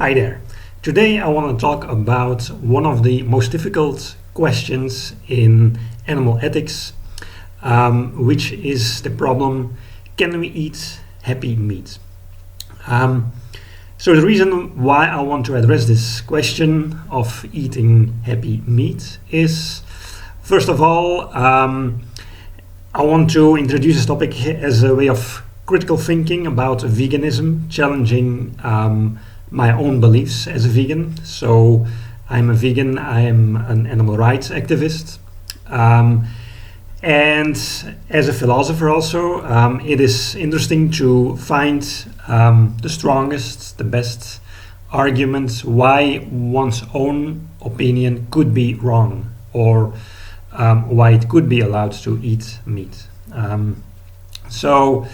Hi there. Today I want to talk about one of the most difficult questions in animal ethics, which is the problem, can we eat happy meat? So the reason why I want to address this question of eating happy meat is, first of all, I want to introduce this topic as a way of critical thinking about veganism, challenging my own beliefs as a vegan. So I'm a vegan, I am an animal rights activist. And as a philosopher also, it is interesting to find the strongest, the best arguments why one's own opinion could be wrong, or why it could be allowed to eat meat. So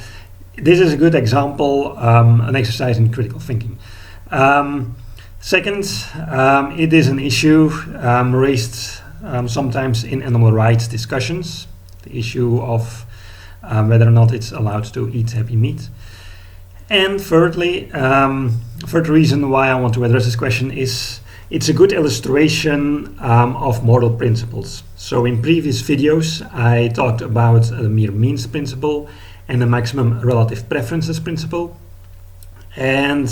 this is a good example, an exercise in critical thinking. Second, it is an issue raised sometimes in animal rights discussions, the issue of whether or not it's allowed to eat happy meat. And thirdly, third reason why I want to address this question is it's a good illustration of moral principles. So in previous videos I talked about the mere means principle and the maximum relative preferences principle, and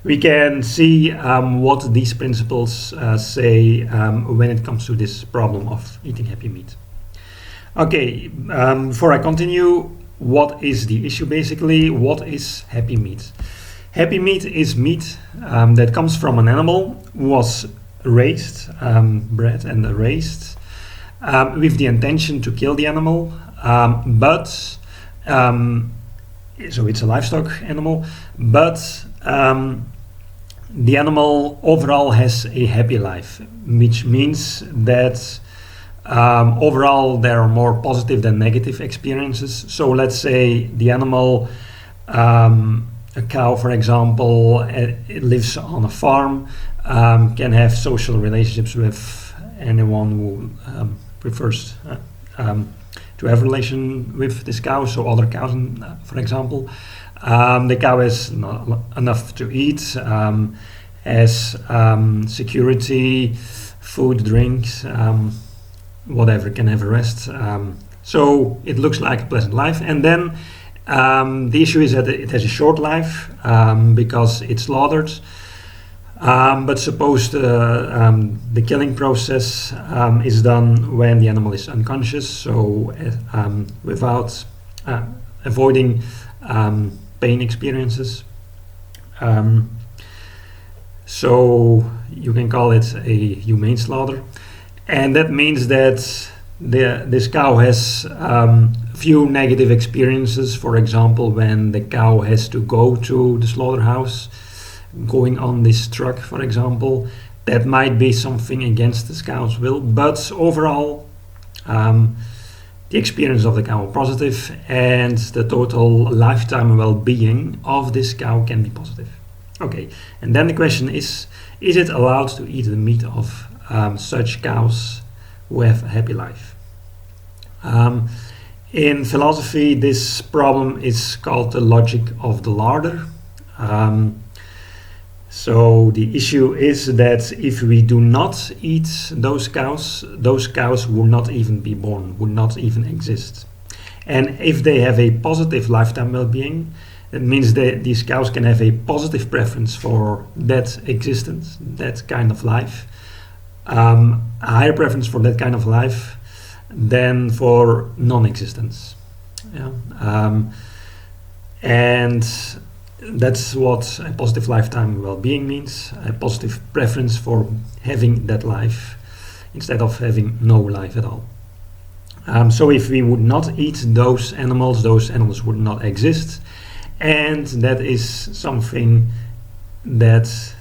we can see what these principles say when it comes to this problem of eating happy meat. Okay, before I continue, what is the issue basically? What is happy meat? Happy meat is meat that comes from an animal who was raised, bred and raised with the intention to kill the animal, so it's a livestock animal, but the animal overall has a happy life, which means that overall there are more positive than negative experiences. So let's say the animal, a cow for example, it lives on a farm, can have social relationships with anyone who prefers to have a relation with this cow, so other cows for example. The cow has not enough to eat, has security, food, drinks, whatever, can have a rest. So it looks like a pleasant life. And then the issue is that it has a short life because it's slaughtered. But suppose the killing process is done when the animal is unconscious, so without avoiding pain experiences. So you can call it a humane slaughter, and that means that this cow has few negative experiences. For example, when the cow has to go to the slaughterhouse, going on this truck for example, that might be something against this cow's will, but overall the experience of the cow is positive, and the total lifetime well-being of this cow can be positive. Okay, and then the question is it allowed to eat the meat of such cows who have a happy life? In philosophy, this problem is called the logic of the larder. So the issue is that if we do not eat those cows would not even be born, would not even exist. And if they have a positive lifetime well-being, that means that these cows can have a positive preference for that existence, that kind of life, a higher preference for that kind of life than for non-existence. Yeah. And that's what a positive lifetime well-being means, a positive preference for having that life instead of having no life at all. So if we would not eat those animals would not exist, and that is something that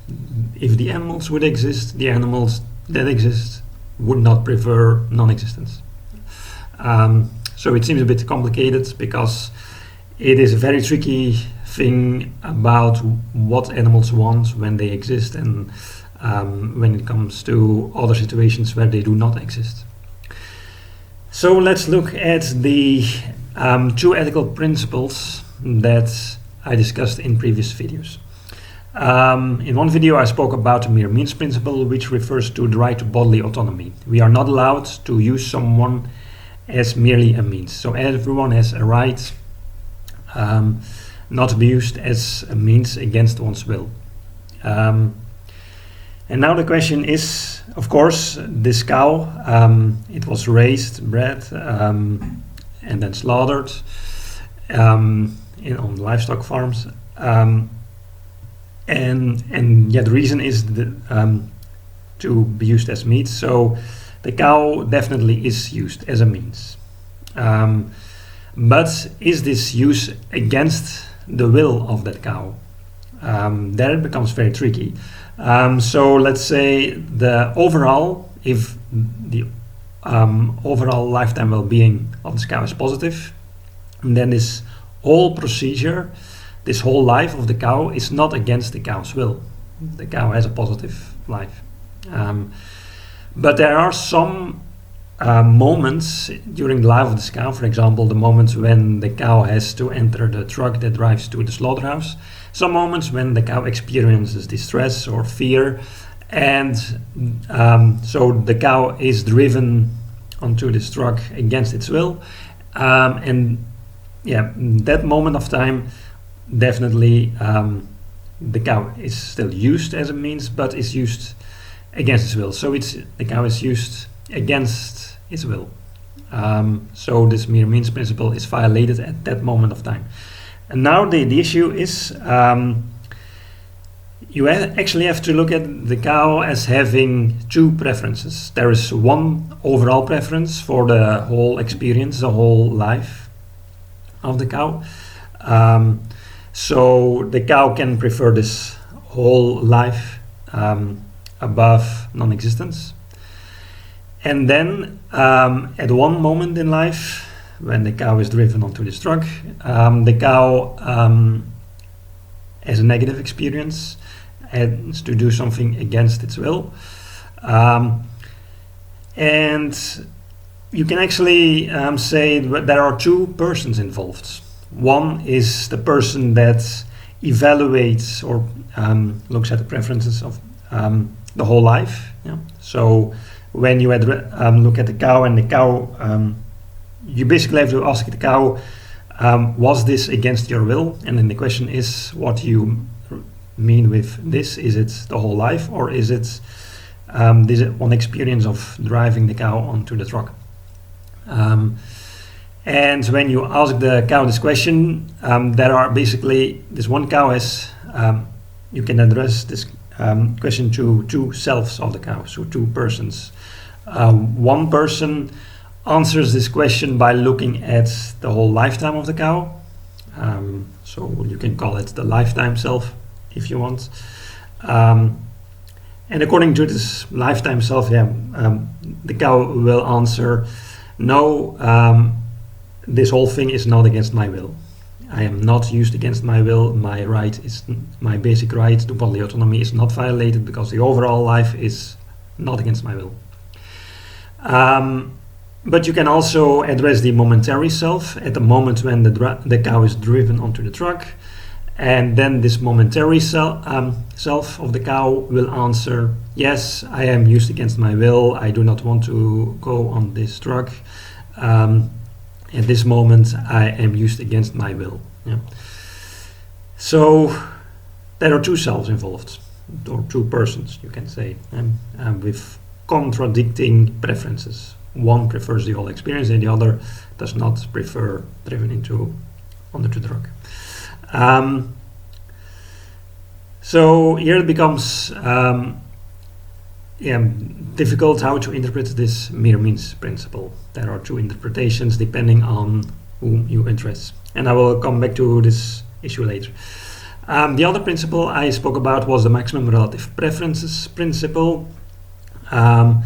if the animals would exist, the animals that exist would not prefer non-existence. So it seems a bit complicated because it is a very tricky thing about what animals want when they exist and when it comes to other situations where they do not exist. So let's look at the two ethical principles that I discussed in previous videos. In one video I spoke about the mere means principle, which refers to the right to bodily autonomy. We are not allowed to use someone as merely a means. So everyone has a right not to be used as a means against one's will. And now the question is, of course, this cow, it was raised, bred, and then slaughtered on livestock farms. And yeah, the reason is to be used as meat. So the cow definitely is used as a means. But is this use against the will of that cow? There it becomes very tricky. So let's say the overall, if the overall lifetime well-being of this cow is positive, then this whole procedure, this whole life of the cow is not against the cow's will. The cow has a positive life. But there are some moments during the life of this cow, for example, the moments when the cow has to enter the truck that drives to the slaughterhouse, some moments when the cow experiences distress or fear, and so the cow is driven onto this truck against its will. And yeah, that moment of time, definitely the cow is still used as a means, but is used against its will. So the cow is used against its will. So this mere means principle is violated at that moment of time. And now the issue is you actually have to look at the cow as having two preferences. There is one overall preference for the whole experience, the whole life of the cow. So the cow can prefer this whole life above non-existence. And then at one moment in life, when the cow is driven onto this truck, the cow has a negative experience, has to do something against its will. And you can actually say that there are two persons involved. One is the person that evaluates or looks at the preferences of the whole life. Yeah? So when you look at the cow, and the cow, you basically have to ask the cow, was this against your will? And then the question is, what you mean with this? Is it the whole life, or is it this one experience of driving the cow onto the truck? And when you ask the cow this question, there are basically, this one cow has, you can address this question to two selves of the cow, so two persons. One person answers this question by looking at the whole lifetime of the cow. So you can call it the lifetime self if you want. And according to this lifetime self, the cow will answer, no, this whole thing is not against my will. I am not used against my will. My basic right to bodily autonomy is not violated because the overall life is not against my will. But you can also address the momentary self at the moment when the cow is driven onto the truck, and then this momentary self of the cow will answer, yes, I am used against my will. I do not want to go on this truck. At this moment, I am used against my will. Yeah. So there are two selves involved, or two persons, you can say, with contradicting preferences. One prefers the whole experience, and the other does not prefer driven onto the truck. So here it becomes difficult how to interpret this mere means principle. There are two interpretations depending on whom you interest. And I will come back to this issue later. The other principle I spoke about was the maximum relative preferences principle. We have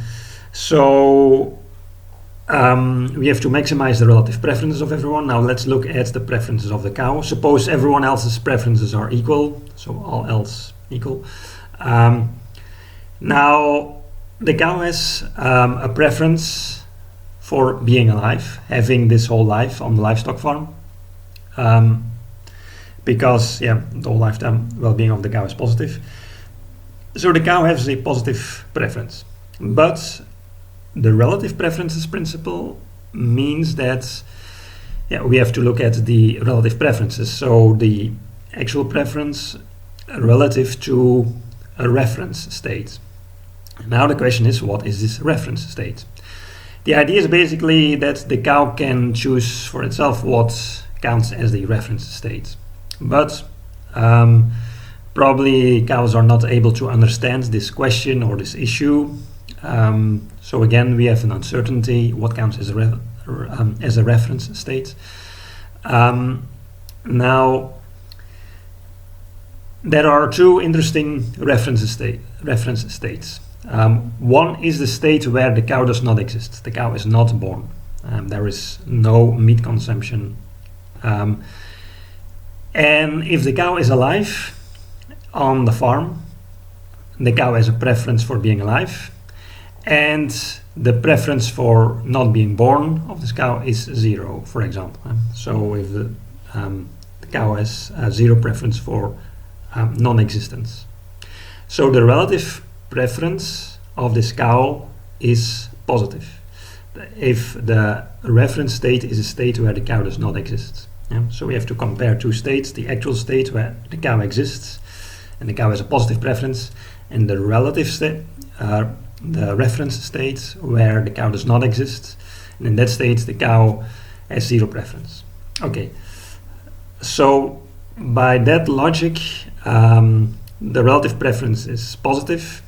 to maximize the relative preferences of everyone. Now let's look at the preferences of the cow. Suppose everyone else's preferences are equal, so all else equal. Now the cow has a preference for being alive, having this whole life on the livestock farm. because the whole lifetime well-being of the cow is positive. So the cow has a positive preference, but the relative preferences principle means that we have to look at the relative preferences. So the actual preference relative to a reference state. Now the question is, what is this reference state? The idea is basically that the cow can choose for itself what counts as the reference state. But probably cows are not able to understand this question or this issue. So again, we have an uncertainty what counts as a reference state. Now, there are two interesting reference states. One is the state where the cow does not exist. The cow is not born. There is no meat consumption. And if the cow is alive on the farm, the cow has a preference for being alive, and the preference for not being born of this cow is 0, for example. So if the cow has zero preference for non-existence. So the relative preference of this cow is positive if the reference state is a state where the cow does not exist. So we have to compare two states, the actual state where the cow exists and the cow has a positive preference, and the relative state, the reference state where the cow does not exist, and in that state the cow has 0 preference. Okay, so by that logic, the relative preference is positive,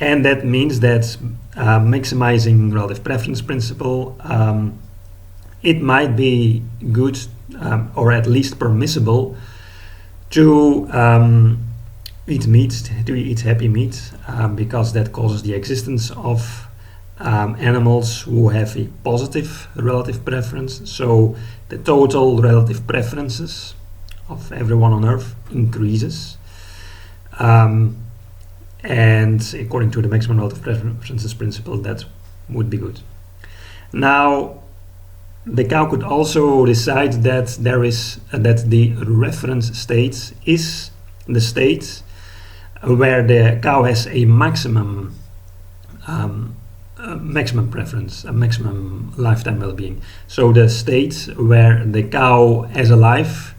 and that means that maximizing relative preference principle, it might be good or at least permissible to eat meat, to eat happy meat, because that causes the existence of animals who have a positive relative preference. So the total relative preferences of everyone on Earth increases. And according to the maximum relative preferences principle, that would be good. Now, the cow could also decide that that the reference state is the state where the cow has a maximum preference, a maximum lifetime well-being. So the state where the cow as alive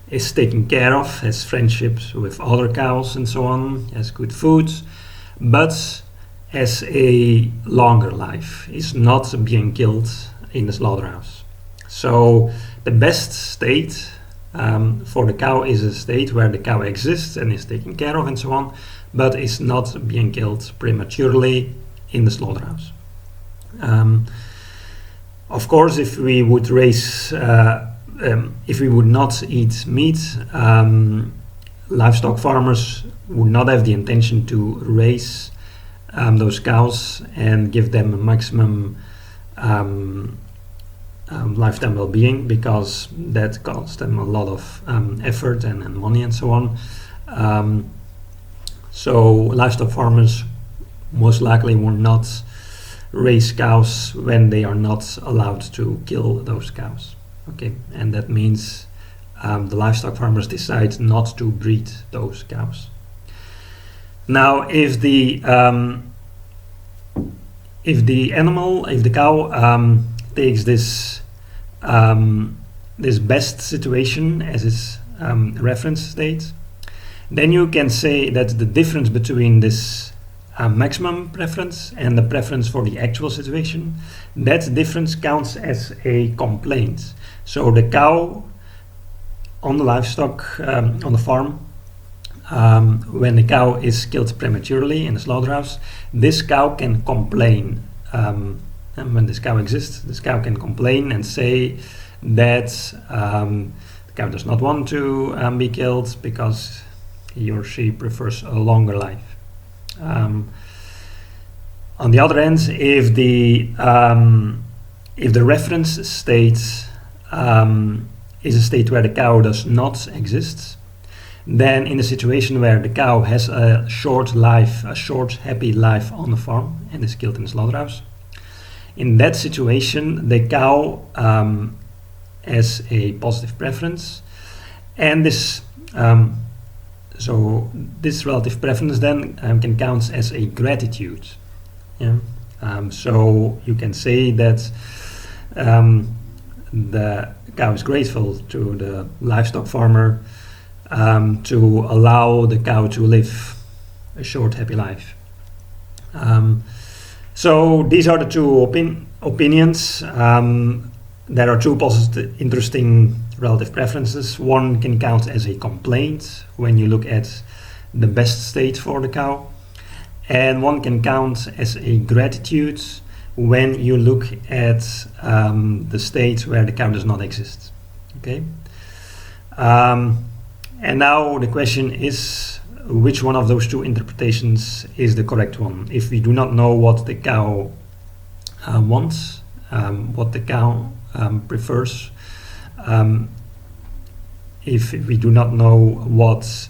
is taken care of, has friendships with other cows and so on, has good food, but has a longer life, is not being killed in the slaughterhouse. So the best state for the cow is a state where the cow exists and is taken care of and so on, but is not being killed prematurely in the slaughterhouse. Of course, if we would if we would not eat meat, livestock farmers would not have the intention to raise those cows and give them a maximum lifetime well-being, because that costs them a lot of effort and money and so on. So livestock farmers most likely will not raise cows when they are not allowed to kill those cows. Okay, and that means the livestock farmers decide not to breed those cows. Now, if the cow takes this best situation as its reference state, then you can say that the difference between this maximum preference and the preference for the actual situation, that difference counts as a complaint. So the cow on the livestock, on the farm, when the cow is killed prematurely in the slaughterhouse, this cow can complain. And when this cow exists, this cow can complain and say that the cow does not want to be killed because he or she prefers a longer life. On the other hand, if the reference state is a state where the cow does not exist, then in a situation where the cow has a short life, a short happy life on the farm and is killed in the slaughterhouse, in that situation the cow has a positive preference, And this so this relative preference then can count as a gratitude. Yeah? So you can say that the cow is grateful to the livestock farmer to allow the cow to live a short, happy life. So these are the two opinions. There are two interesting relative preferences. One can count as a complaint when you look at the best state for the cow, and one can count as a gratitude when you look at the state where the cow does not exist. Okay. And now the question is, which one of those two interpretations is the correct one? If we do not know what the cow wants, what the cow prefers, if we do not know what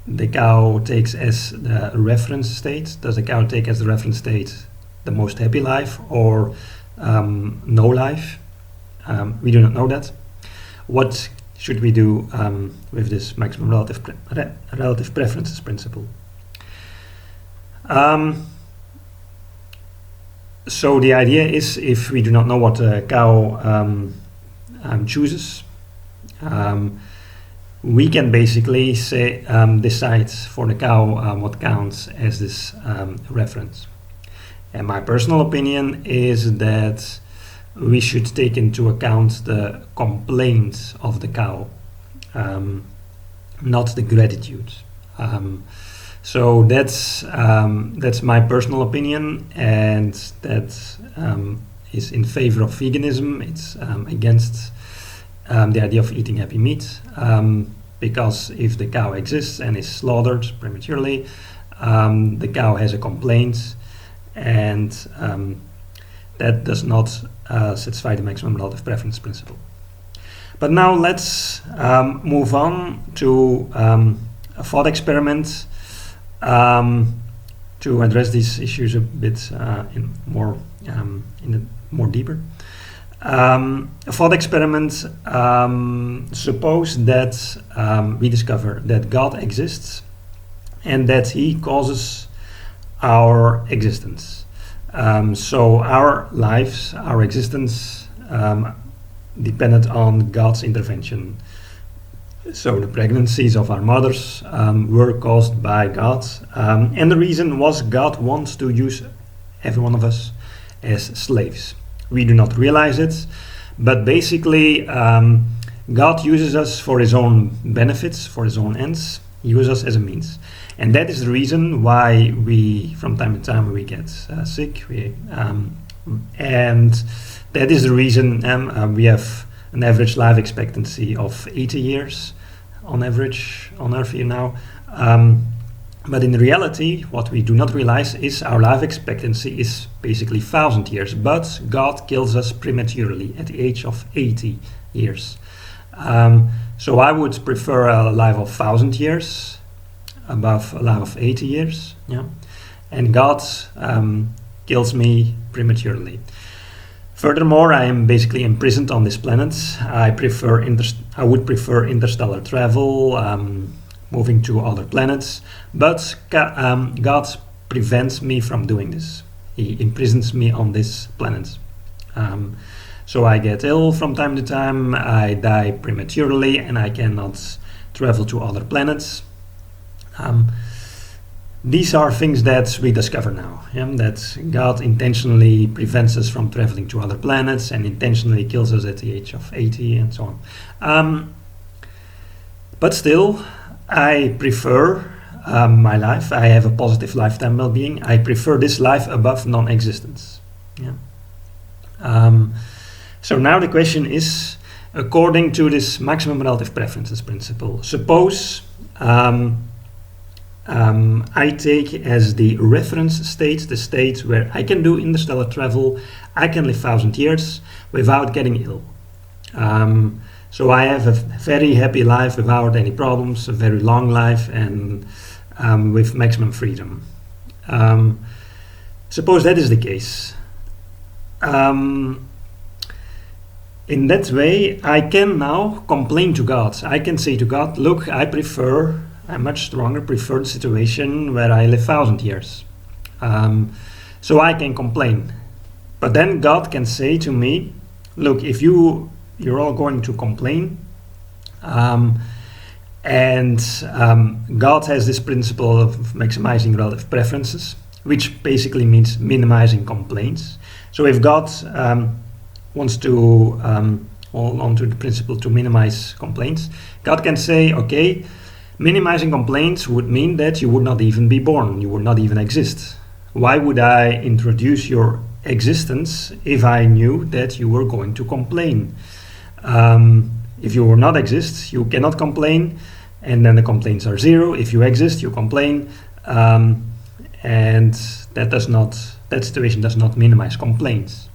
the cow takes as the reference state, does the cow take as the reference state the most happy life or no life? We do not know that. What should we do with this maximum relative preferences principle? So the idea is, if we do not know what the cow chooses, we can basically say decide for the cow what counts as this reference. And my personal opinion is that we should take into account the complaint of the cow, not the gratitude. So that's my personal opinion, and that is in favor of veganism. It's against the idea of eating happy meat, because if the cow exists and is slaughtered prematurely, the cow has a complaint, and that does not satisfy the maximum relative preference principle. But now let's move on to a thought experiment to address these issues a bit in more deeper. A thought experiment. Suppose that we discover that God exists and that He causes our existence. So our lives, our existence, depended on God's intervention. So the pregnancies of our mothers were caused by God, and the reason was God wants to use every one of us as slaves. We do not realize it, but basically God uses us for His own benefits, for His own ends. He uses us as a means. And that is the reason why we, from time to time, we get sick. And that is the reason we have an average life expectancy of 80 years on average on Earth here now. But in reality, what we do not realize is our life expectancy is basically 1,000 years. But God kills us prematurely at the age of 80 years. So I would prefer a life of 1,000 years above a life of 80 years. Yeah, and God kills me prematurely. Furthermore, I am basically imprisoned on this planet. I would prefer interstellar travel, moving to other planets, but God prevents me from doing this. He imprisons me on this planet. So I get ill from time to time, I die prematurely, and I cannot travel to other planets. These are things that we discover now, that God intentionally prevents us from traveling to other planets and intentionally kills us at the age of 80 and so on. But still, I prefer my life. I have a positive lifetime well-being. I prefer this life above non-existence. So now the question is, according to this maximum relative preferences principle, suppose I take as the reference state the state where I can do interstellar travel, I can live 1,000 years without getting ill. So I have a very happy life without any problems, a very long life, and with maximum freedom. Suppose that is the case. in that way, I can now complain to God. I can say to God, look, I much stronger prefer the situation where I live 1,000 years. So I can complain. But then God can say to me, look, if you're all going to complain, God has this principle of maximizing relative preferences, which basically means minimizing complaints. So if God wants to hold on to the principle to minimize complaints, God can say, okay, minimizing complaints would mean that you would not even be born, you would not even exist. Why would I introduce your existence if I knew that you were going to complain? If you will not exist, you cannot complain, and then the complaints are zero. If you exist, you complain, and that situation does not minimize complaints.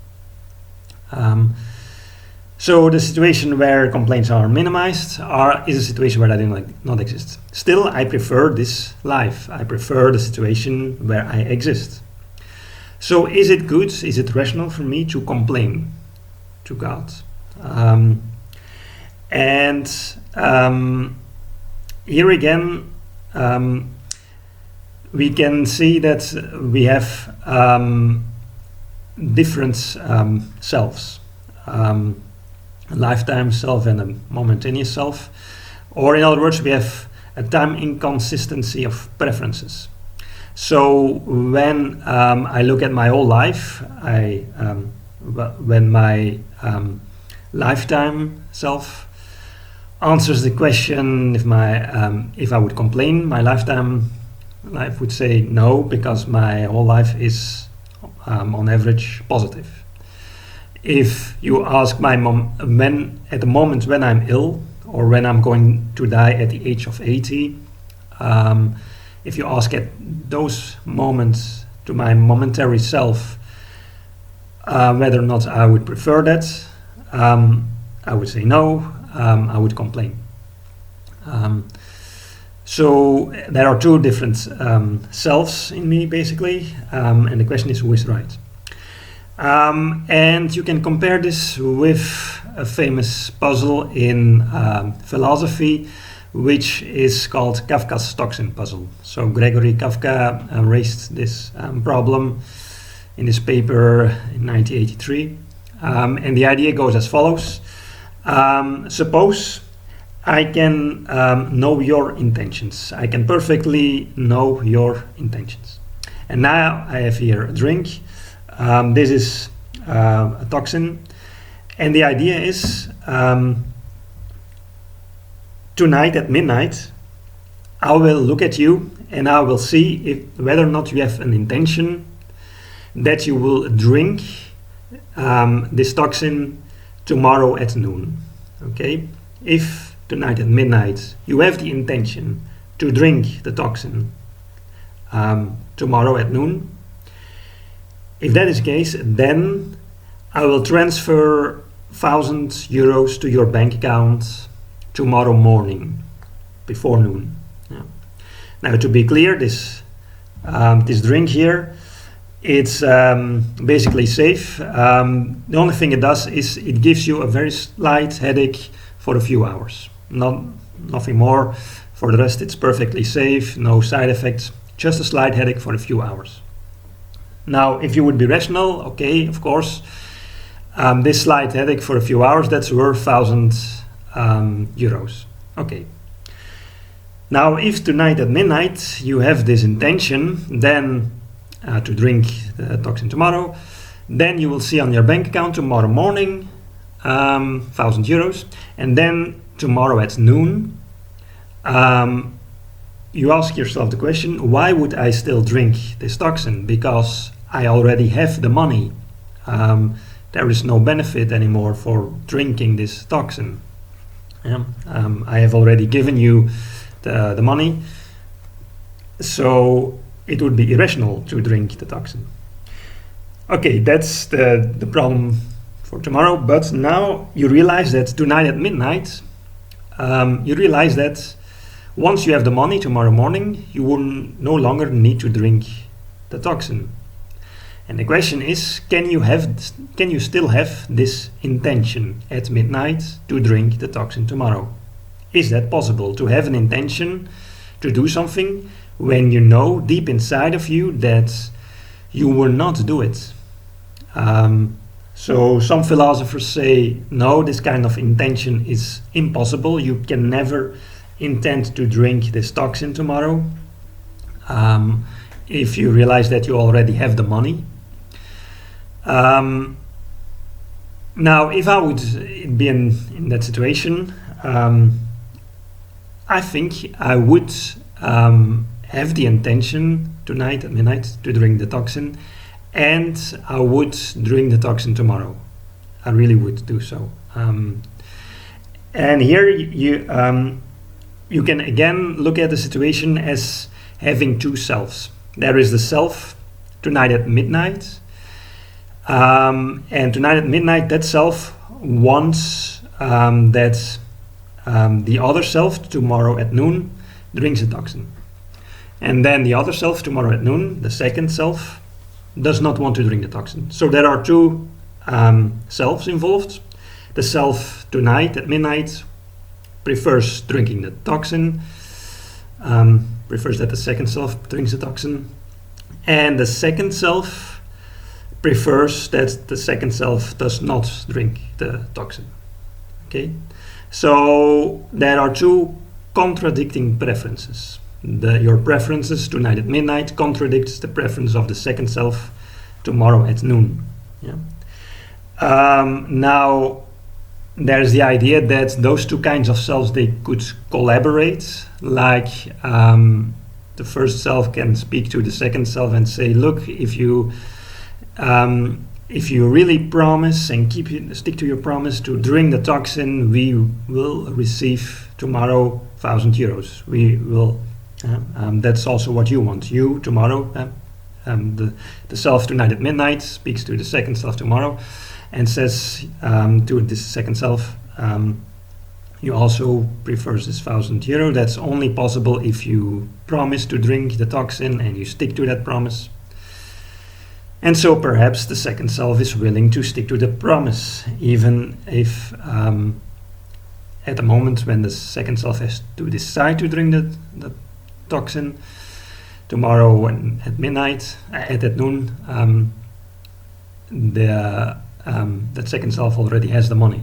So the situation where complaints are minimized is a situation where I do not exist. Still, I prefer this life. I prefer the situation where I exist. So is it good, is it rational for me to complain to God? Here again, we can see that we have different selves. A lifetime self and a momentaneous self, or in other words, we have a time inconsistency of preferences. So when I look at my whole life, when my lifetime self answers the question if I would complain, my lifetime life would say no, because my whole life is on average positive. If you ask my mom at the moment when I'm ill or when I'm going to die at the age of 80, if you ask at those moments to my momentary self whether or not I would prefer that, I would say no, I would complain. So there are two different selves in me, basically, and the question is, who is right? And you can compare this with a famous puzzle in philosophy, which is called Kafka's toxin puzzle. So Gregory Kafka raised this problem in his paper in 1983. And the idea goes as follows. Suppose I can know your intentions. I can perfectly know your intentions. And now I have here a drink. This is a toxin, and the idea is tonight at midnight I will look at you and I will see whether or not you have an intention that you will drink this toxin tomorrow at noon. Okay, if tonight at midnight you have the intention to drink the toxin tomorrow at noon, if that is the case, then I will transfer 1,000 euros to your bank account tomorrow morning, before noon. Yeah. Now, to be clear, this drink here, it's basically safe. The only thing it does is it gives you a very slight headache for a few hours. Nothing more. For the rest, it's perfectly safe, no side effects, just a slight headache for a few hours. Now, if you would be rational, okay, of course, this slight headache for a few hours, that's worth 1,000 euros. Okay. Now, if tonight at midnight you have this intention, then to drink the toxin tomorrow, then you will see on your bank account tomorrow morning 1,000 euros, and then tomorrow at noon, you ask yourself the question, why would I still drink this toxin? Because I already have the money. There is no benefit anymore for drinking this toxin. I have already given you the money, so it would be irrational to drink the toxin. Okay, that's the problem for tomorrow, but now you realize that tonight at midnight, you realize that once you have the money tomorrow morning, you will no longer need to drink the toxin. And the question is, can you still have this intention at midnight to drink the toxin tomorrow? Is that possible, to have an intention to do something when you know deep inside of you that you will not do it? So some philosophers say, no, this kind of intention is impossible. You can never intend to drink this toxin tomorrow if you realize that you already have the money. Now, if I would be in that situation, I think I would have the intention tonight at midnight to drink the toxin, and I would drink the toxin tomorrow. I really would do so. And here you can again look at the situation as having two selves. There is the self tonight at midnight, and tonight at midnight that self wants that the other self tomorrow at noon drinks the toxin. And then the other self tomorrow at noon, the second self, does not want to drink the toxin. So there are two selves involved. The self tonight at midnight prefers drinking the toxin, prefers that the second self drinks the toxin, and the second self prefers that the second self does not drink the toxin. Okay, so there are two contradicting preferences. Your preferences tonight at midnight contradicts the preference of the second self tomorrow at noon. Yeah. Now, there's the idea that those two kinds of selves, they could collaborate. Like the first self can speak to the second self and say, "Look, if you really promise and stick to your promise to drink the toxin, we will receive tomorrow €1,000. We will." That's also what you want. You tomorrow, the self tonight at midnight speaks to the second self tomorrow, and says to this second self, you also prefers this €1,000. That's only possible if you promise to drink the toxin and you stick to that promise. And so perhaps the second self is willing to stick to the promise, even if at the moment when the second self has to decide to drink the toxin tomorrow and at midnight, at noon, that second self already has the money.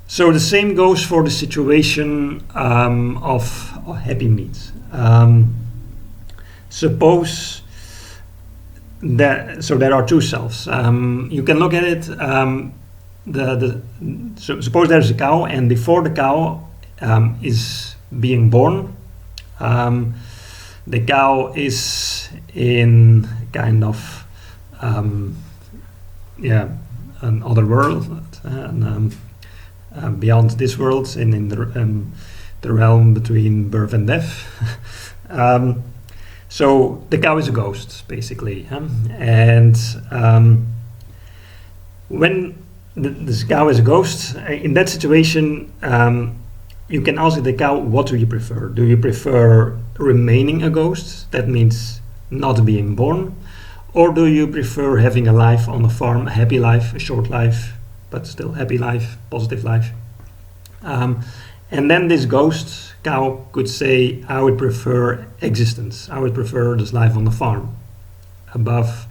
So the same goes for the situation of happy meat. Suppose that, so there are two selves. You can look at it. So suppose there's a cow, and before the cow is being born, the cow is in kind of another world, beyond this world, and in the realm between birth and death. So the cow is a ghost, basically, and when this cow is a ghost, in that situation, you can ask the cow, what do you prefer? Do you prefer remaining a ghost? That means not being born. Or do you prefer having a life on a farm, a happy life, a short life, but still happy life, positive life? And then this ghost cow could say, I would prefer existence. I would prefer this life on the farm above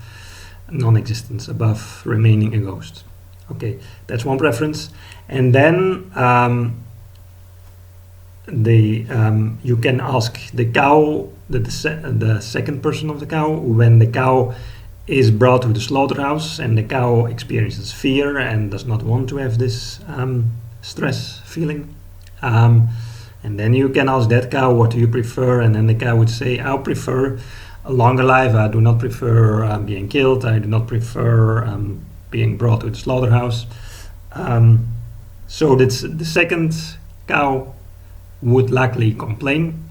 non-existence, above remaining a ghost. Okay, that's one preference. And then you can ask the cow, the second person of the cow, when the cow is brought to the slaughterhouse and the cow experiences fear and does not want to have this stress feeling. And then you can ask that cow, what do you prefer? And then the cow would say, I prefer a longer life. I do not prefer being killed. I do not prefer being brought to the slaughterhouse. So that's the second cow would likely complain.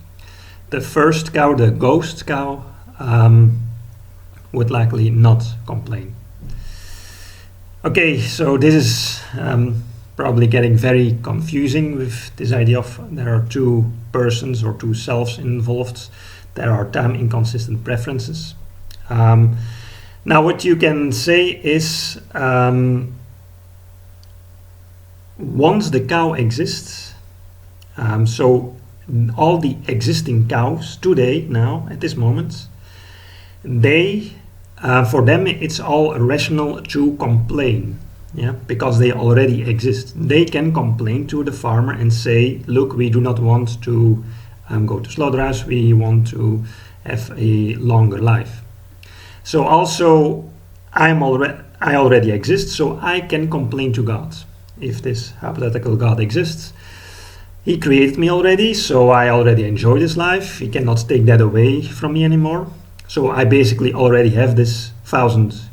The first cow, the ghost cow, would likely not complain. Okay, so this is probably getting very confusing with this idea of there are two persons or two selves involved. There are time inconsistent preferences. Now what you can say is, once the cow exists, so all the existing cows today, now at this moment, they for them it's all rational to complain, yeah, because they already exist. They can complain to the farmer and say, look, we do not want to go to slaughterhouse, we want to have a longer life. So also I already exist, so I can complain to God. If this hypothetical God exists, he created me already, so I already enjoy this life. He cannot take that away from me anymore. So I basically already have this €1,000.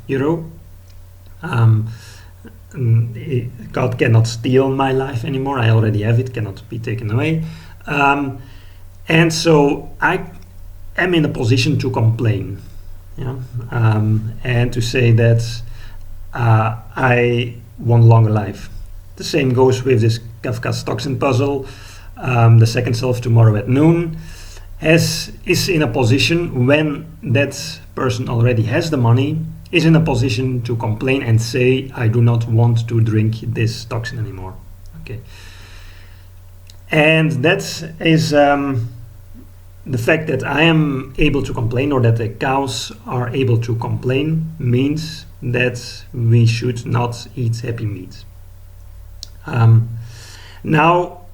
God cannot steal my life anymore. I already have it, cannot be taken away. And so I am in a position to complain, yeah? And to say that I want a longer life. The same goes with this Kavka's toxin puzzle. The second self tomorrow at noon is in a position, when that person already has the money, is in a position to complain and say, I do not want to drink this toxin anymore. Okay. And that is the fact that I am able to complain, or that the cows are able to complain, means that we should not eat happy meat. Now,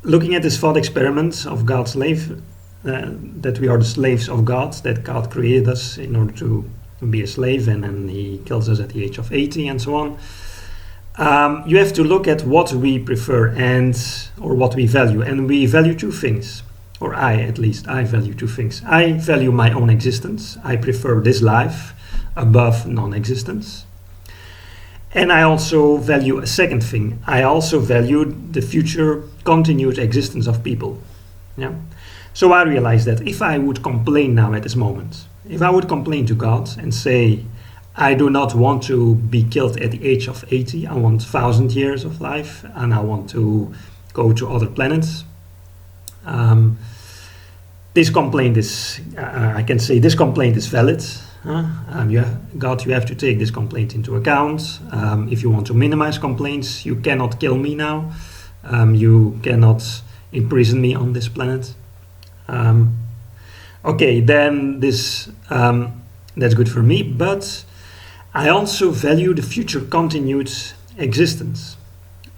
looking at this thought experiment of God's slave, that we are the slaves of God, that God created us in order to be a slave, and then he kills us at the age of 80 and so on. You have to look at what we prefer or what we value, and we value two things, or I value two things. I value my own existence. I prefer this life above non-existence. And I also value a second thing. I also value the future continued existence of people. Yeah. So I realized that if I would complain now at this moment, if I would complain to God and say, I do not want to be killed at the age of 80, I want 1,000 years of life, and I want to go to other planets. This complaint is, I can say this complaint is valid. God, you have to take this complaint into account. If you want to minimize complaints, you cannot kill me now. You cannot imprison me on this planet. Okay, then this that's good for me, but I also value the future continued existence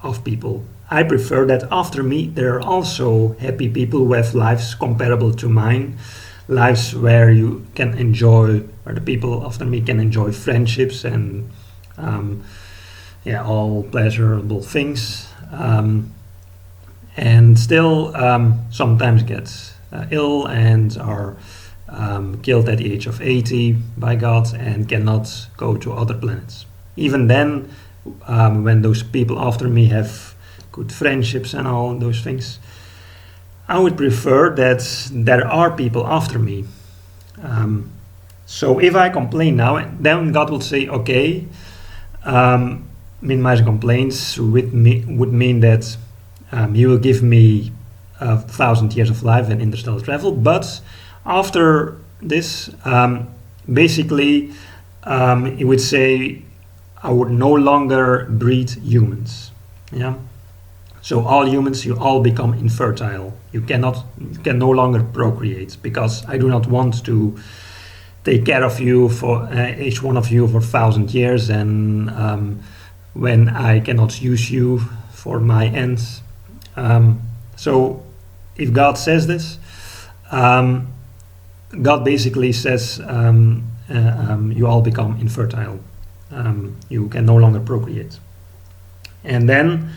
of people. I prefer that after me there are also happy people who have lives comparable to mine, lives where you can enjoy, where the people after me can enjoy friendships and all pleasurable things, and still sometimes get ill and are killed at the age of 80 by God and cannot go to other planets. Even then, when those people after me have good friendships and all those things, I would prefer that there are people after me. So if I complain now, then God will say, okay, minimize complaints would mean that you will give me 1,000 years of life and interstellar travel, but after this, basically, it would say I would no longer breed humans. Yeah. So all humans, you all become infertile. You can no longer procreate, because I do not want to take care of you for each one of you for 1,000 years, and when I cannot use you for my ends. So if God says this, God basically says you all become infertile. You can no longer procreate. And then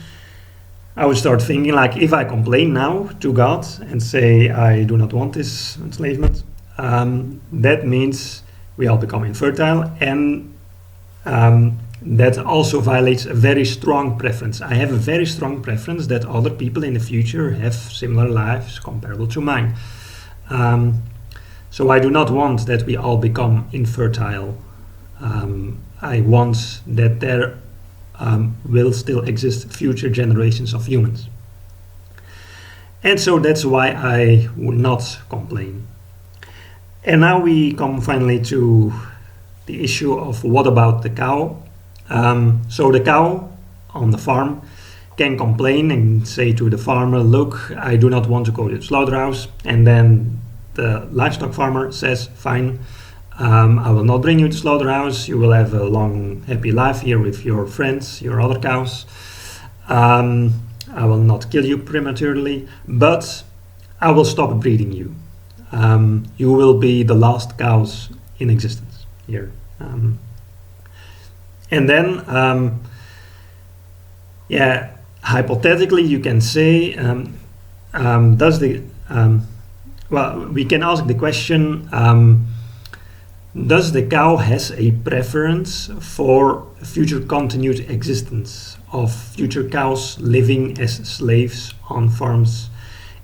I would start thinking, like, if I complain now to God and say I do not want this enslavement, that means we all become infertile, and that also violates a very strong preference. I have a very strong preference that other people in the future have similar lives comparable to mine. So I do not want that we all become infertile. I want that there will still exist future generations of humans. And so that's why I would not complain. And now we come finally to the issue of what about the cow? So the cow on the farm can complain and say to the farmer, look, I do not want to go to the slaughterhouse. And then the livestock farmer says, fine, I will not bring you to the slaughterhouse. You will have a long, happy life here with your friends, your other cows. I will not kill you prematurely, but I will stop breeding you. You will be the last cows in existence here. And then, hypothetically, you can say, we can ask the question, does the cow has a preference for future continued existence of future cows living as slaves on farms,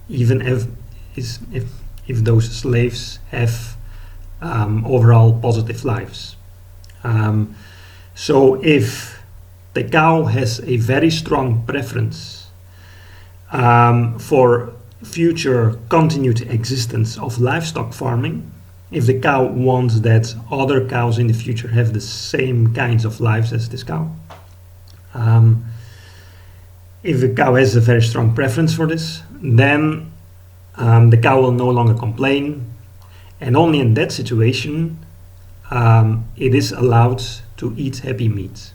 even if those slaves have overall positive lives? So if the cow has a very strong preference for future continued existence of livestock farming, if the cow wants that other cows in the future have the same kinds of lives as this cow, if the cow has a very strong preference for this, then the cow will no longer complain, and only in that situation it is allowed to eat happy meat.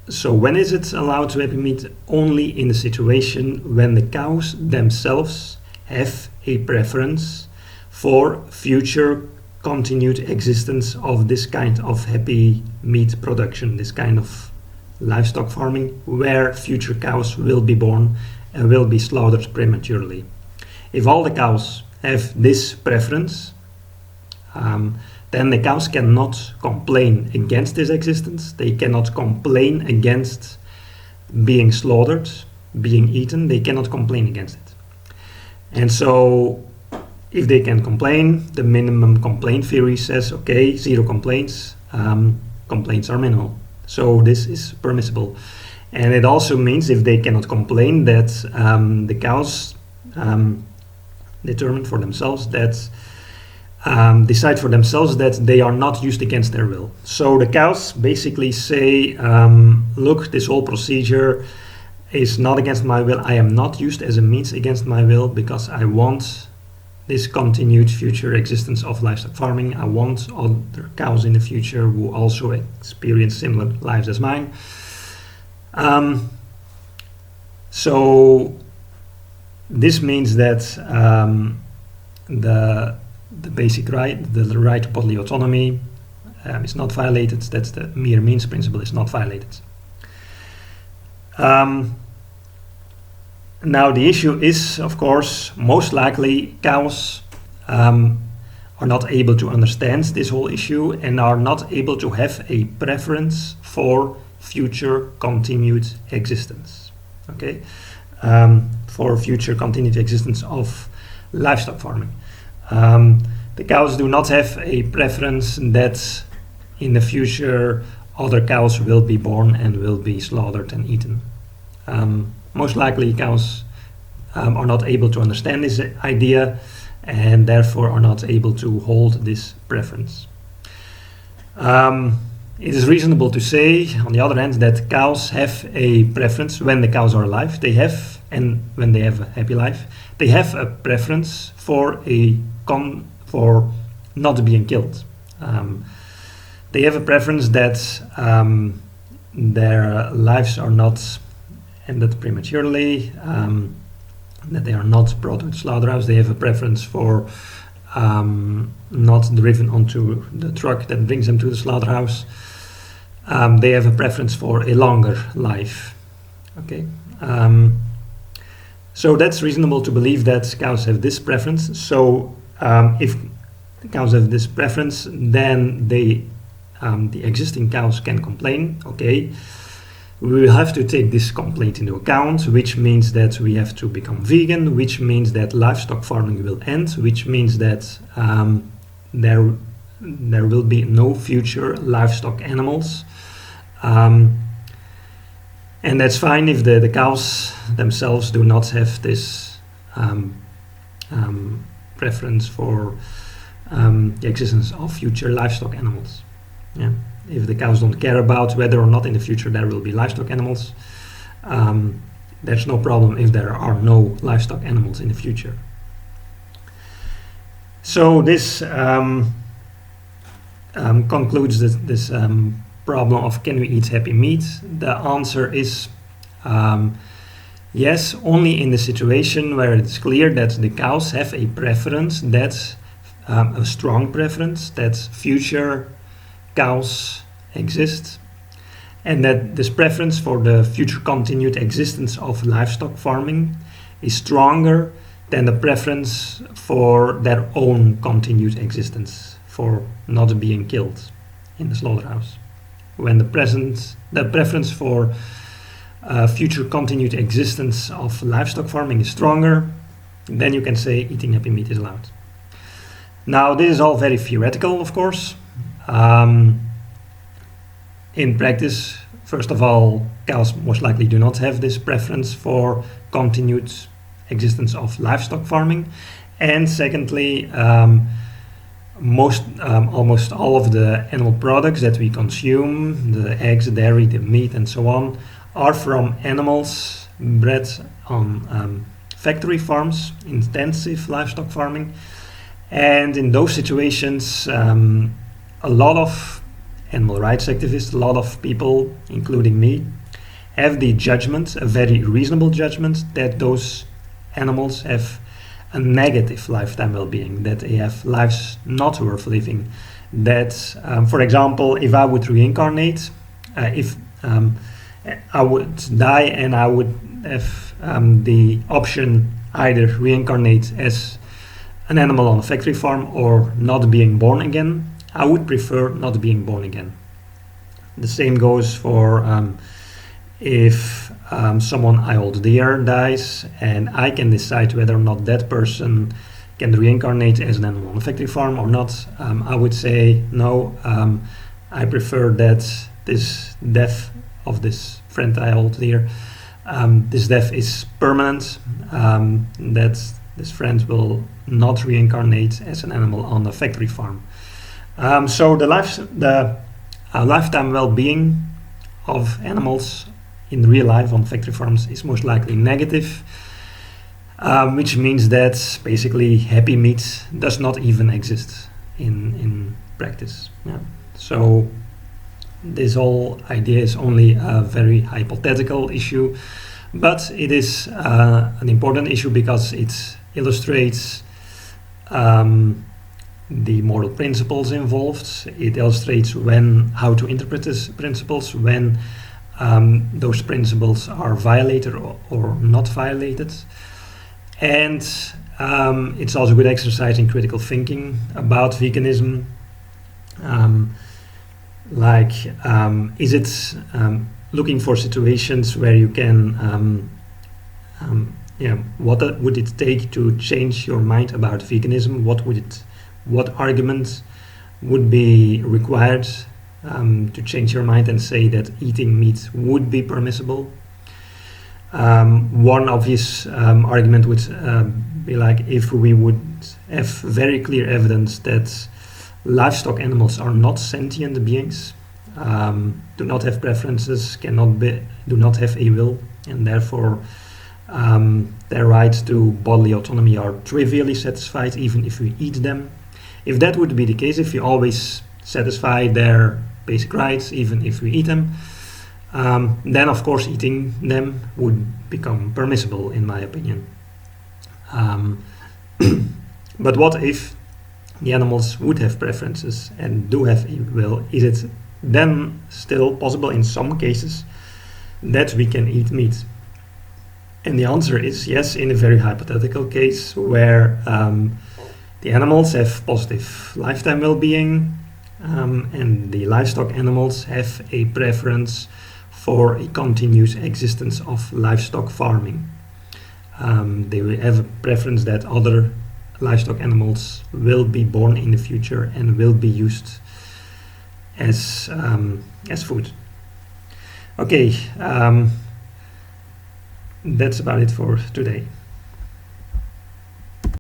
So when is it allowed to happy meat? Only in the situation when the cows themselves have a preference for future continued existence of this kind of happy meat production, this kind of livestock farming where future cows will be born and will be slaughtered prematurely. If all the cows have this preference, then the cows cannot complain against this existence. They cannot complain against being slaughtered, being eaten. They cannot complain against it. And so if they can complain, the minimum complaint theory says, okay, 0 complaints, complaints are minimal. So this is permissible. And it also means if they cannot complain that the cows determine for themselves that decide for themselves that they are not used against their will. So the cows basically say, look, this whole procedure is not against my will. I am not used as a means against my will because I want this continued future existence of livestock farming. I want other cows in the future who also experience similar lives as mine. So this means that the basic right, the right to bodily autonomy, is not violated. That's the mere means principle is not violated. Now the issue is, of course, most likely cows are not able to understand this whole issue and are not able to have a preference for future continued existence. Okay, for future continued existence of livestock farming. The cows do not have a preference that in the future other cows will be born and will be slaughtered and eaten. Most likely cows are not able to understand this idea and therefore are not able to hold this preference. It is reasonable to say, on the other hand, that cows have a preference when the cows are alive. They have, and when they have a happy life, they have a preference for not being killed. They have a preference that their lives are not ended prematurely, that they are not brought to the slaughterhouse. They have a preference for not driven onto the truck that brings them to the slaughterhouse. They have a preference for a longer life. Okay, so that's reasonable to believe that cows have this preference. So if the cows have this preference, then the existing cows can complain. Okay, we will have to take this complaint into account, which means that we have to become vegan, which means that livestock farming will end, which means that there will be no future livestock animals. And that's fine if the cows themselves do not have this preference for the existence of future livestock animals. Yeah. If the cows don't care about whether or not in the future there will be livestock animals, there's no problem if there are no livestock animals in the future. So this concludes this problem of can we eat happy meat? The answer is yes, only in the situation where it's clear that the cows have a preference, that's a strong preference, that future cows exist, and that this preference for the future continued existence of livestock farming is stronger than the preference for their own continued existence, for not being killed in the slaughterhouse. When the preference for future continued existence of livestock farming is stronger, then you can say eating happy meat is allowed. Now, this is all very theoretical, of course. In practice, first of all, cows most likely do not have this preference for continued existence of livestock farming. And secondly, almost all of the animal products that we consume, the eggs, the dairy, the meat, and so on, are from animals bred on factory farms, intensive livestock farming. And in those situations, a lot of animal rights activists, a lot of people, including me, have the judgment, a very reasonable judgment, that those animals have a negative lifetime well-being, that they have lives not worth living. That, for example, if I would reincarnate, if I would die and I would have the option either reincarnate as an animal on a factory farm or not being born again, I would prefer not being born again. The same goes for if someone I hold dear dies and I can decide whether or not that person can reincarnate as an animal on a factory farm or not. I would say no, I prefer that this death of this friend I hold dear, this death is permanent, that this friend will not reincarnate as an animal on a factory farm. So the lifetime well-being of animals in real life on factory farms is most likely negative, which means that basically happy meat does not even exist in practice. Yeah. So this whole idea is only a very hypothetical issue, but it is an important issue because it illustrates the moral principles involved. It illustrates how to interpret these principles, when those principles are violated or not violated. And it's also a good exercise in critical thinking about veganism. Is it looking for situations where you can what would it take to change your mind about veganism? What arguments would be required to change your mind and say that eating meat would be permissible? One obvious argument would be like, if we would have very clear evidence that livestock animals are not sentient beings, do not have preferences, do not have a will, and therefore their rights to bodily autonomy are trivially satisfied even if we eat them. If that would be the case, if we always satisfy their basic rights even if we eat them, then of course eating them would become permissible, in my opinion. But what if the animals would have preferences and do have a will? Is it then still possible in some cases that we can eat meat? And the answer is yes, in a very hypothetical case where the animals have positive lifetime well-being, and the livestock animals have a preference for a continuous existence of livestock farming. They will have a preference that other livestock animals will be born in the future and will be used as food. Okay, that's about it for today.